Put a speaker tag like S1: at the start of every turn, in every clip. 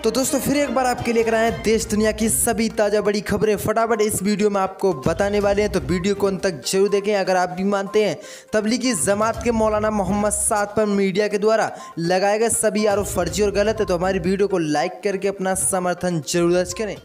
S1: तो दोस्तों फिर एक बार आपके लेकर आए हैं देश दुनिया की सभी ताज़ा बड़ी खबरें फटाफट इस वीडियो में आपको बताने वाले हैं। तो वीडियो को अंत तक जरूर देखें। अगर आप भी मानते हैं तबलीगी जमात के मौलाना मोहम्मद साद पर मीडिया के द्वारा लगाए गए सभी आरोप फर्जी और गलत है तो हमारी वीडियो को लाइक करके अपना समर्थन जरूर दर्ज करें।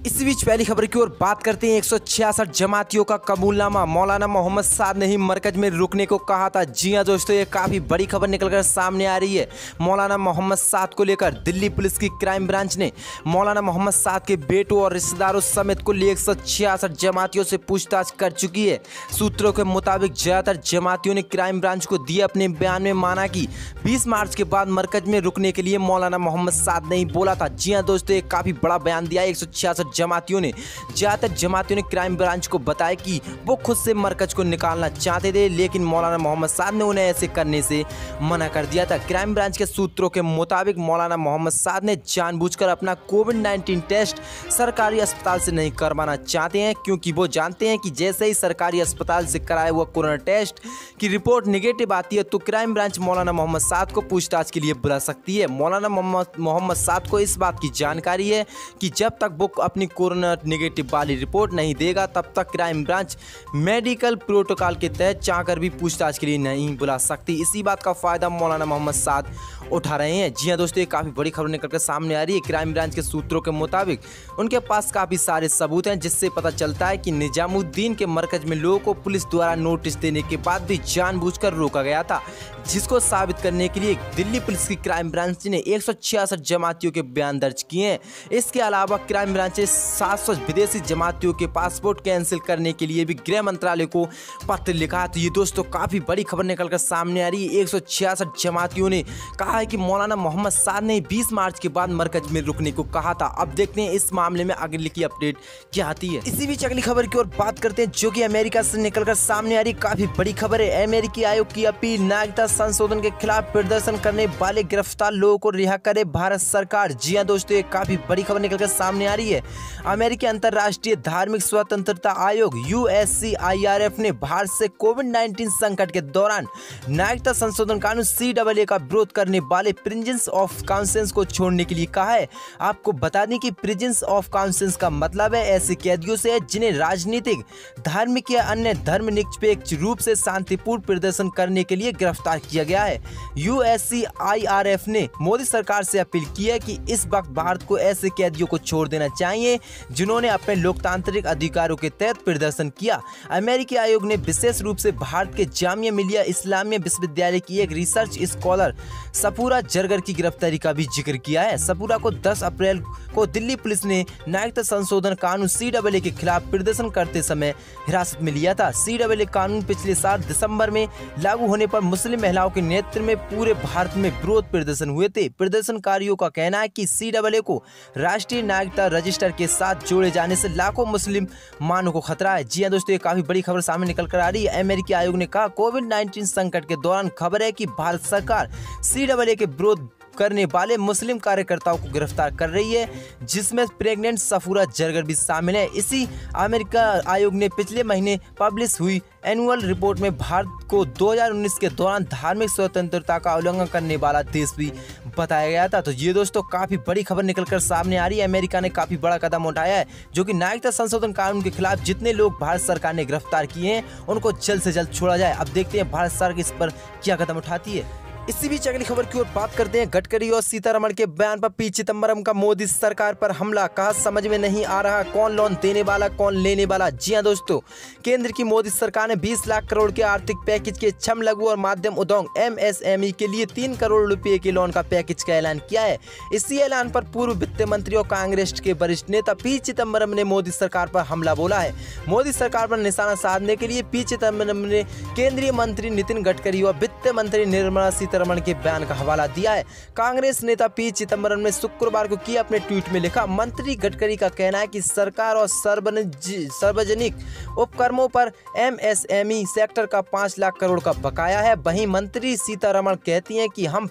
S1: इसी बीच पहली खबर की ओर बात करते हैं। 166 जमातियों का कबूलनामा, मौलाना मोहम्मद साद ने ही मरकज में रुकने को कहा था। जी हां दोस्तों, ये काफ़ी बड़ी खबर निकलकर सामने आ रही है। मौलाना मोहम्मद साद को लेकर दिल्ली पुलिस की क्राइम ब्रांच ने मौलाना मोहम्मद साद के बेटों और रिश्तेदारों समेत कुल 166 जमातियों से पूछताछ कर चुकी है। सूत्रों के मुताबिक ज़्यादातर जमातियों ने क्राइम ब्रांच को दिए अपने बयान में माना कि 20 मार्च के बाद मरकज में रुकने के लिए मौलाना मोहम्मद साद ने ही बोला था। जी हाँ दोस्तों, ये काफ़ी बड़ा बयान दिया है। 166 जमातियों ने ज़्यादातर जमातियों ने क्राइम ब्रांच को बताया कि वो खुद से मरकज को निकालना चाहते थे, लेकिन मौलाना मोहम्मद साद ने उन्हें ऐसे करने से मना कर दिया था। क्राइम ब्रांच के सूत्रों के मुताबिक मौलाना मोहम्मद साद ने जानबूझकर अपना कोविड-19 टेस्ट सरकारी अस्पताल से नहीं करवाना चाहते हैं, क्योंकि वो जानते हैं कि जैसे ही सरकारी अस्पताल से कराया हुआ कोरोना टेस्ट की रिपोर्ट निगेटिव आती है तो क्राइम ब्रांच मौलाना मोहम्मद साद को पूछताछ के लिए बुला सकती है। मौलाना मोहम्मद साद को इस बात की जानकारी है कि जब तक वो अपनी कोरोना नेगेटिव वाली रिपोर्ट नहीं देगा तब तक क्राइम ब्रांच मेडिकल प्रोटोकॉल के तहत चाहकर भी पूछताछ के लिए नहीं बुला सकती। इसी बात का फायदा मौलाना मोहम्मद साद उठा रहे हैं। जी हां दोस्तों, ये काफ़ी बड़ी खबर निकलकर सामने आ रही है। क्राइम ब्रांच के सूत्रों के मुताबिक उनके पास काफ़ी सारे सबूत हैं, जिससे पता चलता है कि निजामुद्दीन के मरकज में लोगों को पुलिस द्वारा नोटिस देने के बाद भी जानबूझकर रोका गया था, जिसको साबित करने के लिए दिल्ली पुलिस की क्राइम ब्रांच ने 166 जमातियों के बयान दर्ज किए हैं। इसके अलावा क्राइम ब्रांच ने 700 विदेशी जमातियों के पासपोर्ट कैंसिल करने के लिए भी गृह मंत्रालय को पत्र लिखा। तो ये दोस्तों काफ़ी बड़ी खबर निकलकर सामने आ रही है। 166 जमातियों ने कहा है कि मौलाना मोहम्मद साद ने 20 मार्च के बाद मरकज में रुकने को कहा था। अब देखते हैं इस मामले में अगली की अपडेट क्या आती है। इसी बीच अगली खबर की ओर बात करते हैं, जो कि अमेरिका से निकलकर सामने आ रही काफ़ी बड़ी खबर है। अमेरिकी आयोग की अपील, नागरिकता संशोधन के खिलाफ प्रदर्शन करने वाले गिरफ्तार लोगों को रिहा करे भारत सरकार। जी हां दोस्तों, ये काफ़ी बड़ी खबर निकलकर सामने आ रही है। अमेरिकी अंतर्राष्ट्रीय धार्मिक स्वतंत्रता आयोग USCIRF ने भारत से कोविड-19 संकट के दौरान नागरिकता संशोधन कानून CAA का विरोध करने वाले प्रिजन्स ऑफ कॉन्शियंस को छोड़ने के लिए कहा है। आपको बता दें कि प्रिजन्स ऑफ कॉन्शियंस का मतलब है ऐसे कैदियों से जिन्हें राजनीतिक, धार्मिक या अन्य धर्मनिरपेक्ष रूप से शांतिपूर्ण प्रदर्शन करने के लिए गिरफ्तार किया गया है। USCIRF ने मोदी सरकार से अपील की है कि इस वक्त भारत को ऐसे कैदियों को छोड़ देना चाहिए जिन्होंने अपने लोकतांत्रिक अधिकारों के तहत प्रदर्शन किया। अमेरिकी आयोग ने विशेष रूप से भारत के जामिया मिलिया इस्लामिया विश्वविद्यालय की एक रिसर्च स्कॉलर सफूरा जरगर की गिरफ्तारी का भी जिक्र किया है। सफूरा को 10 अप्रैल को दिल्ली पुलिस ने नागरिकता संशोधन कानून CAA के खिलाफ प्रदर्शन करते समय हिरासत में लिया था। CAA कानून पिछले साल दिसंबर में लागू होने पर मुस्लिम महिलाओं के नेतृत्व में पूरे भारत में विरोध प्रदर्शन हुए थे। प्रदर्शनकारियों का कहना है कि CAA को राष्ट्रीय नागरिकता रजिस्टर के साथ जोड़े जाने से लाखों मुस्लिम मानों को खतरा है। जी हां दोस्तों, ये काफी बड़ी खबर सामने निकल कर आ रही है। अमेरिकी आयोग ने कहा, कोविड-19 संकट के दौरान खबर है कि भारत सरकार CAA के विरोध करने वाले मुस्लिम कार्यकर्ताओं को गिरफ्तार कर रही है, जिसमें प्रेग्नेंट सफूरा जरगर भी शामिल है। इसी अमेरिका आयोग ने पिछले महीने पब्लिश हुई एनुअल रिपोर्ट में भारत को 2019 के दौरान धार्मिक स्वतंत्रता का उल्लंघन करने वाला देश भी बताया गया था। तो ये दोस्तों काफ़ी बड़ी खबर निकलकर सामने आ रही है। अमेरिका ने काफ़ी बड़ा कदम उठाया है, जो कि नागरिकता संशोधन कानून के खिलाफ जितने लोग भारत सरकार ने गिरफ्तार किए हैं उनको जल्द से जल्द छोड़ा जाए। अब देखते हैं भारत सरकार इस पर क्या कदम उठाती है। इसी बीच अगली खबर की ओर बात करते हैं। गडकरी और सीतारमण के बयान पर P चिदंबरम का मोदी सरकार पर हमला, कहा समझ में नहीं आ रहा कौन लोन देने वाला कौन लेने वाला। जी हां दोस्तों, केंद्र की मोदी सरकार ने 20 लाख करोड़ के आर्थिक पैकेज के क्षम लघु और माध्यम उद्योग MSME के लिए 3 करोड़ रुपए के लोन का पैकेज का ऐलान किया है। इसी ऐलान पर पूर्व वित्त मंत्री और कांग्रेस के वरिष्ठ नेता P चिदंबरम ने मोदी सरकार पर हमला बोला है। मोदी सरकार पर निशाना साधने के लिए P चिदंबरम ने केंद्रीय मंत्री नितिन गडकरी और वित्त मंत्री निर्मला सीतारमण के बयान का हवाला दिया है। कांग्रेस नेता P चिदंबरम ने शुक्रवार को किए अपने ट्वीट में लिखा, मंत्री गडकरी का कहना है कि सरकार और सार्वजनिक उपक्रमों पर MSME सेक्टर का 5 लाख करोड़ का बकाया है। वहीं मंत्री सीतारमण कहती हैं कि हम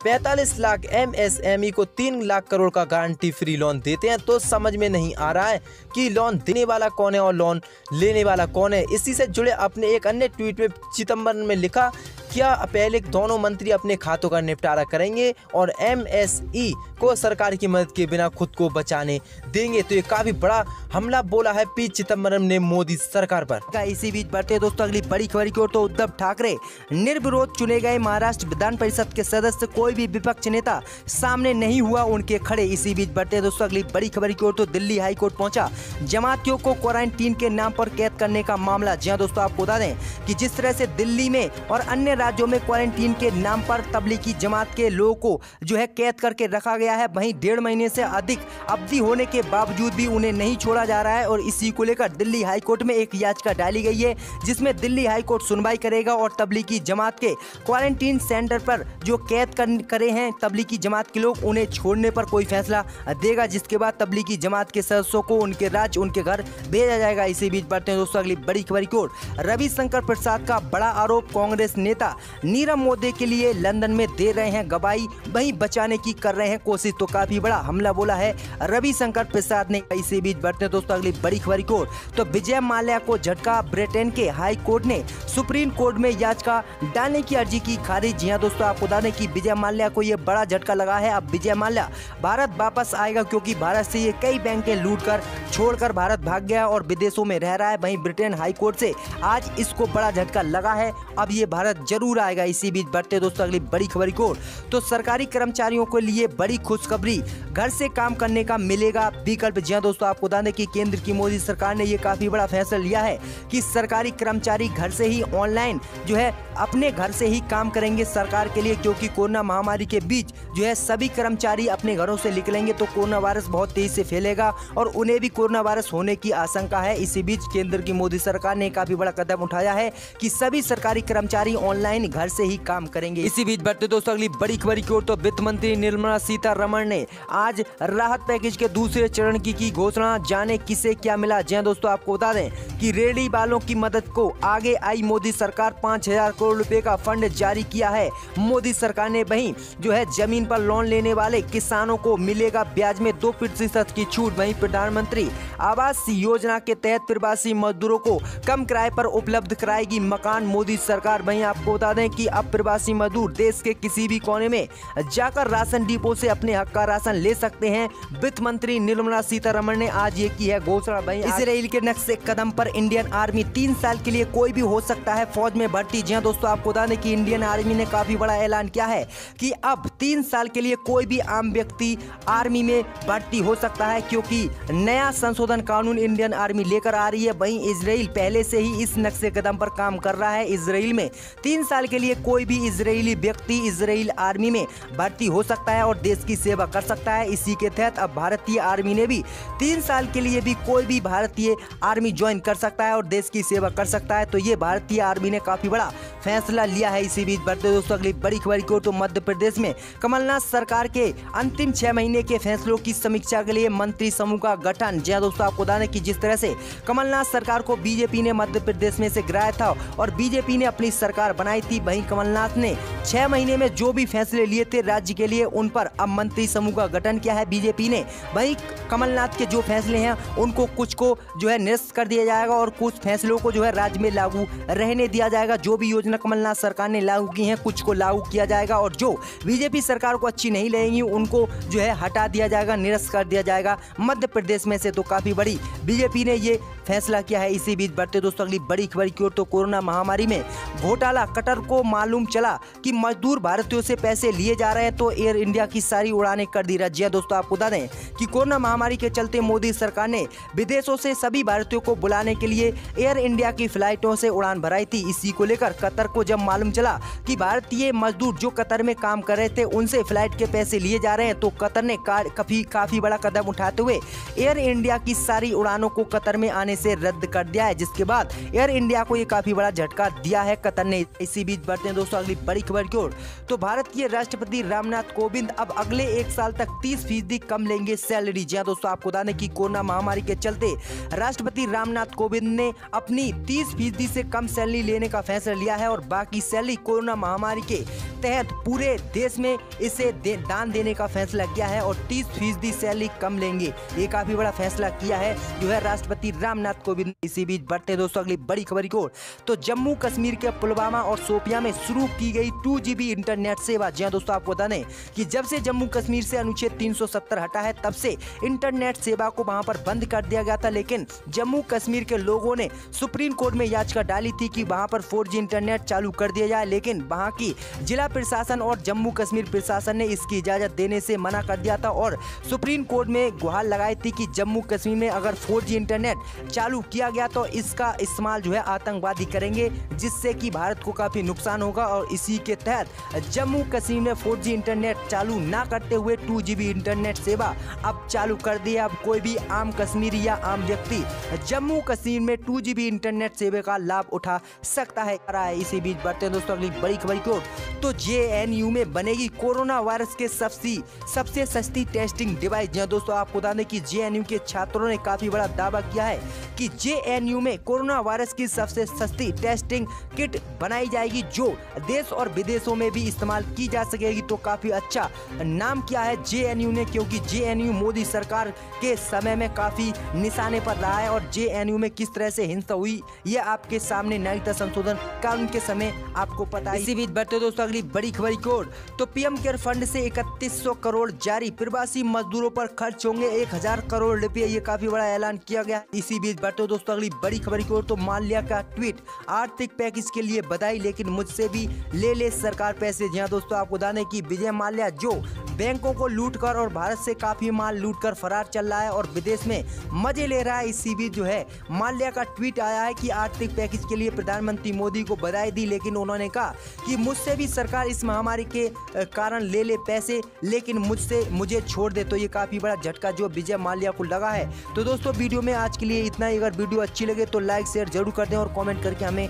S1: 45 लाख MSME को 3 लाख करोड़ का गारंटी फ्री लोन देते हैं, तो समझ में नहीं आ रहा है कि लोन देने वाला कौन है और लोन लेने वाला कौन है। इसी से जुड़े अपने एक अन्य ट्वीट में चिदंबरम ने लिखा क्या पहले दोनों मंत्री अपने खातों का निपटारा करेंगे और एमएसई को सरकार की मदद के बिना खुद को बचाने देंगे? तो ये काफी बड़ा हमला बोला है पी चिदम्बरम ने मोदी सरकार पर। इसी बीच बढ़ते दोस्तों अगली बड़ी खबर की ओर। तो उद्धव ठाकरे निर्विरोध चुने गए महाराष्ट्र विधान परिषद के सदस्य, कोई भी विपक्ष नेता सामने नहीं हुआ उनके खड़े। इसी बीच बढ़ते दोस्तों अगली बड़ी खबर की ओर। तो दिल्ली हाई कोर्ट पहुंचा जमातियों को क्वारंटीन के नाम पर कैद करने का मामला। जी हां दोस्तों, आपको बता दें कि जिस तरह से दिल्ली में और अन्य राज्यों में क्वारंटीन के नाम पर तबलीगी जमात के लोगों को जो है कैद करके रखा गया है, वहीं 1.5 महीने से अधिक अवधि होने के बावजूद भी उन्हें नहीं छोड़ा जा रहा है। और इसी को लेकर दिल्ली हाई कोर्ट में एक याचिका डाली गई है, जिसमें दिल्ली हाई कोर्ट सुनवाई करेगा और तबलीगी जमात के क्वारंटीन सेंटर पर जो कैद करे हैं तबलीगी जमात के लोग, उन्हें छोड़ने पर कोई फैसला देगा, जिसके बाद तबलीगी जमात के सदस्यों को उनके राज्य उनके घर भेजा जाएगा। इसी बीच बढ़ते हैं दोस्तों अगली बड़ी खबर की ओर। रविशंकर प्रसाद का बड़ा आरोप, कांग्रेस नेता नीरव मोदी के लिए लंदन में दे रहे हैं गवाही, वहीं बचाने की कर रहे हैं कोशिश। तो काफी बड़ा हमला बोला है रविशंकर प्रसाद ने। इसी बीच बढ़ते हैं दोस्तों अगली बड़ी खबर की ओर। तो विजय माल्या को झटका, ब्रिटेन के हाई कोर्ट ने सुप्रीम कोर्ट में याचिका डालने की अर्जी की खारिज। जी हां दोस्तों, आपको बता दें कि विजय माल्या को यह बड़ा झटका लगा है। अब विजय माल्या भारत वापस आएगा, क्योंकि भारत से ये कई बैंकें लूटकर छोड़कर भारत भाग गया और विदेशों में रह रहा है। वहीं ब्रिटेन हाई कोर्ट से आज इसको बड़ा झटका लगा है, अब ये भारत जरूर आएगा। इसी बीच बढ़ते दोस्तों अगली बड़ी खबर की ओर। तो सरकारी कर्मचारियों के लिए बड़ी खुशखबरी, घर से काम करने का मिलेगा विकल्प। जी हां दोस्तों, आपको बता दें कि केंद्र की मोदी सरकार ने यह काफी बड़ा फैसला लिया है कि सरकारी कर्मचारी घर से ही ऑनलाइन जो है अपने घर से ही काम करेंगे सरकार के लिए, क्योंकि कोरोना महामारी के बीच जो है सभी कर्मचारी अपने घरों से निकलेंगे तो कोरोना वायरस बहुत तेजी से फैलेगा और उन्हें भी कोरोना वायरस होने की आशंका है। इसी बीच केंद्र की मोदी सरकार ने काफी बड़ा कदम उठाया है कि सभी सरकारी कर्मचारी ऑनलाइन घर से ही काम करेंगे। इसी बीच बढ़ते दोस्तों अगली बड़ी खबर की ओर। तो वित्त मंत्री निर्मला सीतारमण ने आज राहत पैकेज के दूसरे चरण की घोषणा। जाने किसे क्या मिला? जी हां दोस्तों, आपको बता दें कि रेहड़ी वालों की मदद को आगे आई मोदी सरकार, 5000 करोड़ रुपए का फंड जारी किया है मोदी सरकार ने। वहीं जो है जमीन पर लोन लेने वाले किसानों को मिलेगा ब्याज में 2% की छूट। वहीं प्रधानमंत्री आवास योजना के तहत प्रवासी मजदूरों को कम किराए पर उपलब्ध कराएगी मकान मोदी सरकार। वहीं आपको बता दें कि अब प्रवासी मजदूर देश के किसी भी कोने में जाकर राशन डिपो से अपने हक का राशन ले सकते हैं। वित्त मंत्री निर्मला सीतारमण ने आज ये की है घोषणा। वहीं इजराइल के नक्शे कदम पर इंडियन आर्मी 3 साल के लिए कोई भी हो सकता है फौज में भर्ती। जी हां दोस्तों, आपको बता दें कि इंडियन आर्मी ने काफी बड़ा ऐलान किया है कि अब 3 साल के लिए कोई भी आम व्यक्ति आर्मी में भर्ती हो सकता है, क्योंकि नया संशोधन कानून इंडियन आर्मी लेकर आ रही है। वहीं इजराइल पहले से ही इस नक्शे कदम पर काम कर रहा है। इजराइल में 3 साल के लिए कोई भी इजरायली व्यक्ति इजराइल आर्मी में भर्ती हो सकता है और देश की सेवा कर सकता है। इसी के तहत अब भारतीय आर्मी ने भी 3 साल के लिए भी कोई भी भारतीय आर्मी ज्वाइन कर सकता है और देश की सेवा कर सकता है। तो ये भारतीय आर्मी ने काफी बड़ा फैसला लिया है। इसी बीच बढ़ते दोस्तों अगली बड़ी खबर की ओर। तो मध्य प्रदेश में कमलनाथ सरकार के अंतिम 6 महीने के फैसलों की समीक्षा के लिए मंत्री समूह का गठन। जी हां दोस्तों, आपको बता दें कि जिस तरह से कमलनाथ सरकार को बीजेपी ने मध्य प्रदेश में से गिराया था और बीजेपी ने अपनी सरकार बनाई थी, वहीं कमलनाथ ने 6 महीने में जो भी फैसले लिए थे राज्य के लिए, उन पर अब मंत्री समूह का गठन किया है बीजेपी ने। वहीं कमलनाथ के जो फैसले हैं उनको कुछ को जो है निरस्त कर दिया जाएगा और कुछ फैसलों को जो है राज्य में लागू रहने दिया जाएगा। जो भी योजना कमलनाथ सरकार ने लागू की है कुछ को लागू किया जाएगा और जो बीजेपी सरकार को अच्छी नहीं लगेंगी उनको जो है हटा दिया जाएगा, निरस्त कर दिया जाएगा मध्य प्रदेश में से। तो काफी बड़ी बीजेपी ने ये फैसला किया है। इसी बीच बढ़ते दोस्तों अगली बड़ी खबर की ओर। तो कोरोना महामारी में घोटाला, कतर को मालूम चला कि मजदूर भारतीयों से पैसे लिए जा रहे हैं तो एयर इंडिया की सारी उड़ानें कर दी रद्द। दोस्तों, आपको बता दें कि कोरोना महामारी के चलते मोदी सरकार ने विदेशों से सभी भारतीयों को बुलाने के लिए एयर इंडिया की फ्लाइटों से उड़ान भराई थी। इसी को लेकर कतर को जब मालूम चला कि भारतीय मजदूर जो कतर में काम कर रहे थे उनसे फ्लाइट के पैसे लिए जा रहे हैं, तो कतर ने काफी बड़ा कदम उठाते हुए एयर इंडिया की सारी उड़ानों को कतर में आने से रद्द कर दिया है, जिसके बाद एयर इंडिया को ये काफी बड़ा झटका दिया है कतर ने। इसी बीच बढ़ते हैं दोस्तों अगली बड़ी खबर की ओर। तो भारत के राष्ट्रपति रामनाथ कोविंद अब अगले 1 साल तक 30% कम लेंगे सैलरी। जी हां दोस्तों, आपको बता दें कि कोरोना महामारी के चलते राष्ट्रपति रामनाथ कोविंद ने अपनी 30% से कम सैलरी लेने का फैसला लिया है और बाकी सैलरी कोरोना महामारी के तहत पूरे देश में इसे दान देने का फैसला किया है और 30% सैलरी कम लेंगे। ये काफी बड़ा फैसला किया है जो है राष्ट्रपति रामनाथ अमरनाथ कोविंद। इसी बीच बढ़ते दोस्तों अगली बड़ी खबर की ओर। तो जम्मू कश्मीर के पुलवामा और शोपियां में शुरू की गई 2GB इंटरनेट सेवा। जी हां दोस्तों, आपको बता दें कि जब से जम्मू कश्मीर से अनुच्छेद 370 हटा है तब से इंटरनेट सेवा को वहां पर बंद कर दिया गया था। लेकिन जम्मू कश्मीर के लोगों ने सुप्रीम कोर्ट में याचिका डाली थी कि वहां पर 4G इंटरनेट चालू कर दिया जाए, लेकिन वहां की जिला प्रशासन और जम्मू कश्मीर प्रशासन ने इसकी इजाजत देने से मना कर दिया था और सुप्रीम कोर्ट में गुहार लगाई थी कि जम्मू कश्मीर में अगर 4G इंटरनेट चालू किया गया तो इसका इस्तेमाल जो है आतंकवादी करेंगे, जिससे कि भारत को काफी नुकसान होगा। और इसी के तहत जम्मू कश्मीर में 4G इंटरनेट चालू ना करते हुए 2GB इंटरनेट सेवा अब चालू कर दी है। अब कोई भी आम कश्मीरी या आम व्यक्ति जम्मू कश्मीर में 2GB इंटरनेट सेवा का लाभ उठा सकता है। इसी बीच बढ़ते हैं दोस्तों अगली बड़ी खबर की ओर। तो JNU में बनेगी कोरोना वायरस के सबसे सस्ती टेस्टिंग डिवाइस। जी दोस्तों, आपको बता दें कि JNU के छात्रों ने काफी बड़ा दावा किया है कि JNU में कोरोना वायरस की सबसे सस्ती टेस्टिंग किट बनाई जाएगी, जो देश और विदेशों में भी इस्तेमाल की जा सकेगी। तो काफी अच्छा नाम किया है JNU ने, क्योंकि JNU मोदी सरकार के समय में काफी निशाने पर रहा है। और JNU में किस तरह से हिंसा हुई ये आपके सामने नागरिकता संशोधन कानून के समय आपको पता है। इसी बीच बढ़ते दोस्तों अगली बड़ी खबर की ओर। तो PM केयर फंड से 3100 करोड़ जारी, प्रवासी मजदूरों पर खर्च होंगे 1000 करोड़ रुपए, ये काफी बड़ा ऐलान किया गया। इसी बीच बढ़ते दोस्तों अगली बड़ी खबर की ओर। तो माल्या का ट्वीट, आर्थिक पैकेज के लिए बधाई, लेकिन मुझसे भी ले सरकार पैसे। जी दोस्तों, आपको बताने की विजय माल्या जो बैंकों को लूटकर और भारत से काफी माल लूटकर फरार चल रहा है और विदेश में मजे ले रहा है। इसी बीच जो है माल्या का ट्वीट आया है कि आर्थिक पैकेज के लिए प्रधानमंत्री मोदी को बधाई दी, लेकिन उन्होंने कहा कि मुझसे भी सरकार इस महामारी के कारण ले पैसे, लेकिन मुझे छोड़ दे। तो ये काफी बड़ा झटका जो विजय माल्या को लगा है। तो दोस्तों वीडियो में आज के लिए इतना ही। अगर वीडियो अच्छी लगे तो लाइक शेयर जरूर कर दें और कमेंट करके हमें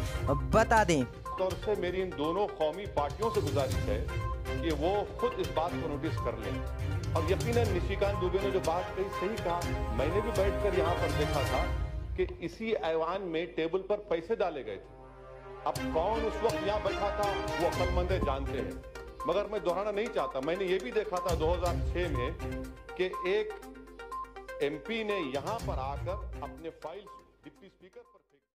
S1: बता दें।
S2: तौर से मेरी इन दोनों कौमी पार्टियों से गुजारिश है कि वो खुद इस बात को नोटिस कर लें। और यकीनन निशिकांत दुबे ने जो बात कही सही कहा। मैंने भी बैठकर यहाँ पर देखा था कि इसी ऐवान में टेबल पर पैसे डाले गए थे। अब कौन उस वक्त यहाँ बैठा था वो अक्लमंद जानते हैं, मगर मैं दोहराना नहीं चाहता। मैंने ये भी देखा था 2006 में कि एक MP ने यहाँ पर आकर अपने फाइल्स डिप्टी स्पीकर पर